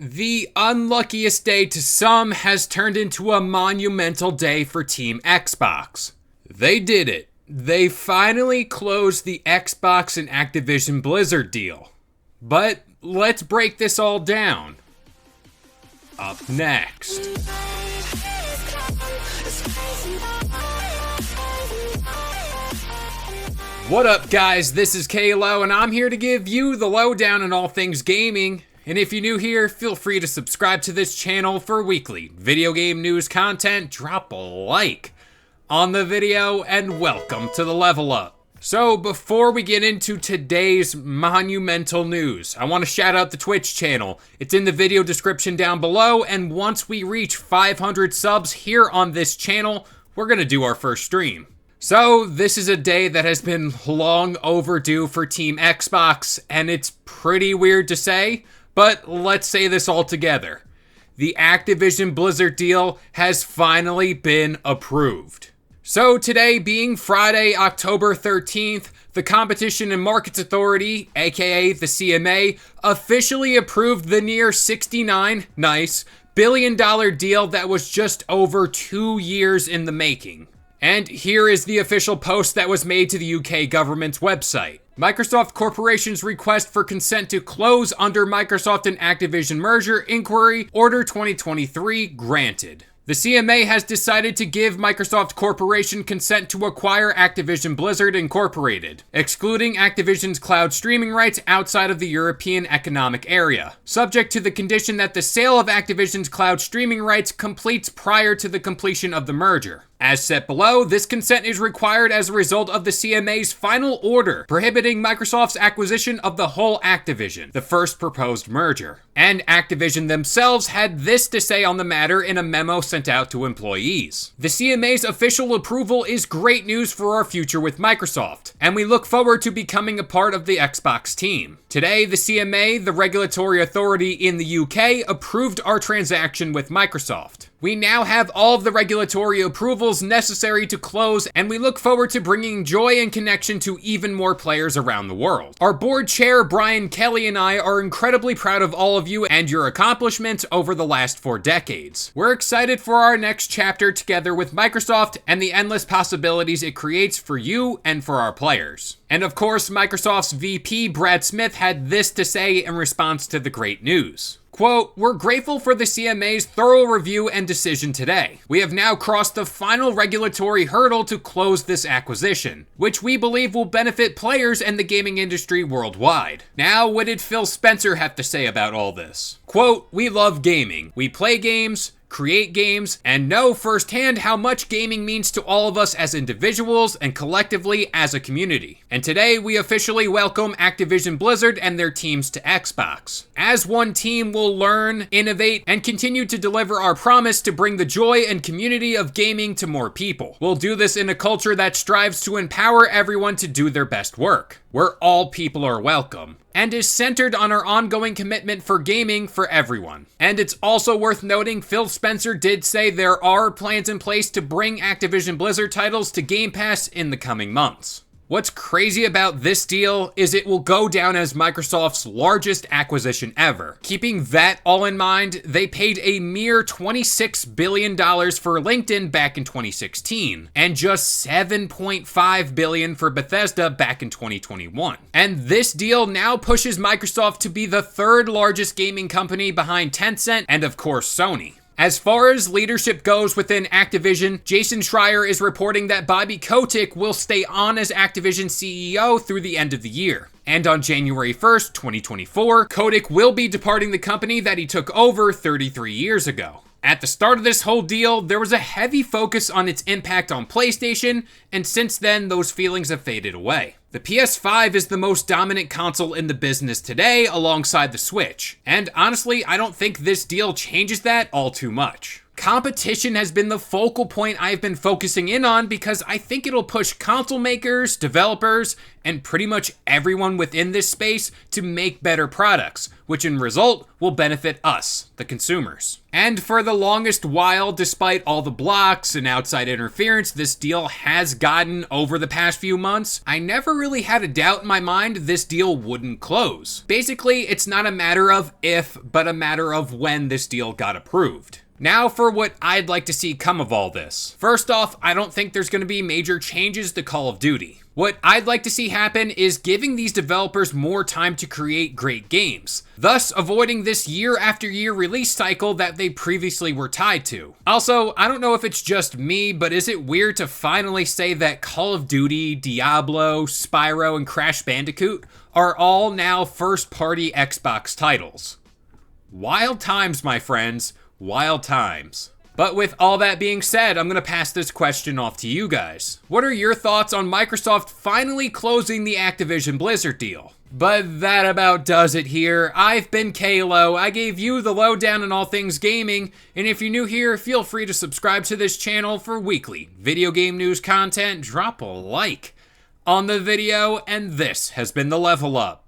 The unluckiest day to some has turned into a monumental day for Team Xbox. They did it. They finally closed the Xbox and Activision Blizzard deal. But let's break this all down. Up next. What up, guys? This is Kalo, and I'm here to give you the lowdown on all things gaming. And if you're new here, feel free to subscribe to this channel for weekly video game news content. Drop a like on the video, and welcome to the Level Up. So before we get into today's monumental news, I want to shout out the Twitch channel. It's in the video description down below, and once we reach 500 subs here on this channel, we're going to do our first stream. So this is a day that has been long overdue for Team Xbox, and it's pretty weird to say, but let's say this all together. The Activision Blizzard deal has finally been approved. So today, being Friday, October 13th, the Competition and Markets Authority, aka the CMA, officially approved the near $69 billion deal that was just over 2 years in the making. And here is the official post that was made to the UK government's website. Microsoft Corporation's request for consent to close under Microsoft and Activision merger inquiry order 2023 granted. The CMA has decided to give Microsoft Corporation consent to acquire Activision Blizzard Incorporated, excluding Activision's cloud streaming rights outside of the European Economic Area, subject to the condition that the sale of Activision's cloud streaming rights completes prior to the completion of the merger. As set below, this consent is required as a result of the CMA's final order prohibiting Microsoft's acquisition of the whole Activision, the first proposed merger. And Activision themselves had this to say on the matter in a memo sent out to employees. The CMA's official approval is great news for our future with Microsoft, and we look forward to becoming a part of the Xbox team. Today, the CMA, the regulatory authority in the UK, approved our transaction with Microsoft. We now have all of the regulatory approvals necessary to close, and we look forward to bringing joy and connection to even more players around the world. Our board chair, Brian Kelly, and I are incredibly proud of all of you and your accomplishments over the last 4 decades. We're excited for our next chapter together with Microsoft and the endless possibilities it creates for you and for our players. And of course, Microsoft's VP, Brad Smith, had this to say in response to the great news. Quote, "We're grateful for the CMA's thorough review and decision today. We have now crossed the final regulatory hurdle to close this acquisition, which we believe will benefit players and the gaming industry worldwide." Now, what did Phil Spencer have to say about all this? Quote, "We love gaming. We play games, create games, and know firsthand how much gaming means to all of us as individuals and collectively as a community. And today we officially welcome Activision Blizzard and their teams to Xbox. As one team, we'll learn, innovate, and continue to deliver our promise to bring the joy and community of gaming to more people. We'll do this in a culture that strives to empower everyone to do their best work, where all people are welcome, and is centered on our ongoing commitment for gaming for everyone." And it's also worth noting, Phil Spencer did say there are plans in place to bring Activision Blizzard titles to Game Pass in the coming months. What's crazy about this deal is it will go down as Microsoft's largest acquisition ever. Keeping that all in mind, they paid a mere $26 billion for LinkedIn back in 2016, and just $7.5 billion for Bethesda back in 2021. And this deal now pushes Microsoft to be the 3rd largest gaming company behind Tencent and of course Sony. As far as leadership goes within Activision, Jason Schreier is reporting that Bobby Kotick will stay on as Activision CEO through the end of the year. And on January 1st, 2024, Kotick will be departing the company that he took over 33 years ago. At the start of this whole deal, there was a heavy focus on its impact on PlayStation, and since then, those feelings have faded away. The PS5 is the most dominant console in the business today, alongside the Switch. And honestly, I don't think this deal changes that all too much. Competition has been the focal point I've been focusing in on because I think it'll push console makers, developers, and pretty much everyone within this space to make better products, which in result will benefit us, the consumers. And for the longest while, despite all the blocks and outside interference this deal has gotten over the past few months, I never really had a doubt in my mind this deal wouldn't close. Basically, it's not a matter of if, but a matter of when this deal got approved. Now for what I'd like to see come of all this. First off, I don't think there's going to be major changes to Call of Duty. What I'd like to see happen is giving these developers more time to create great games, thus avoiding this year after year release cycle that they previously were tied to. Also, I don't know if it's just me, but is it weird to finally say that Call of Duty, Diablo, Spyro, and Crash Bandicoot are all now first-party Xbox titles? Wild times, my friends. Wild times. But with all that being said, I'm gonna pass this question off to you guys. What are your thoughts on Microsoft finally closing the Activision Blizzard deal? But that about does it here. I've been Kalo. I gave you the lowdown on all things gaming, and if you're new here, feel free to subscribe to this channel for weekly video game news content. Drop a like on the video, and this has been the Level Up.